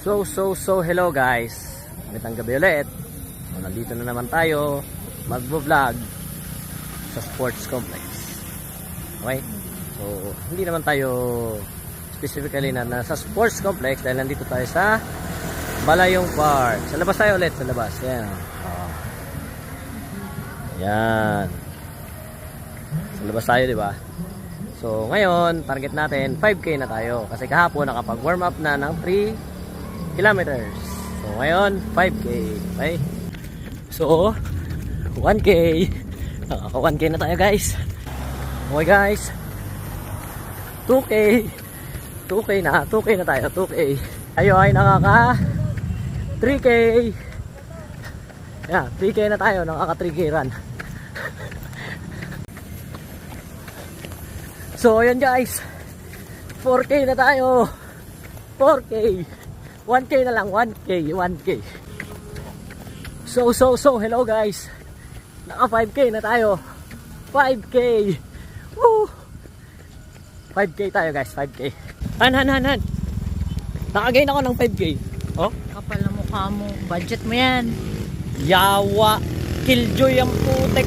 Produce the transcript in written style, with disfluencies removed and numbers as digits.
So, hello guys. Magandang gabi ulit. So, nandito na naman tayo mag-vlog sa sports complex. Okay? So, hindi naman tayo specifically na nasa sports complex dahil nandito tayo sa Balayong Park. Sa labas tayo ulit, sa labas. Yan. Oh. Yan. Sa labas tayo, di ba? So, ngayon, target natin 5K na tayo kasi kahapon nakapag-warm up na ng 3 kilometers. So ngayon 5K. Okay? So 1K. Nakaka 1K na tayo guys. Okay guys. 2K. 2K na tayo. 2K. Tayo ay nakaka 3K. Yeah, 3K na tayo. Nakaka 3K run. So ayan guys. 4K na tayo. 4K. 1K na lang, 1K. So, hello guys. Naka 5K na tayo. 5K. Woo! 5K tayo guys, 5K. Han. Nakagain ako ng 5K. Oh? Kapal na mukha mo. Budget mo yan. Yawa. Killjoy ang putek.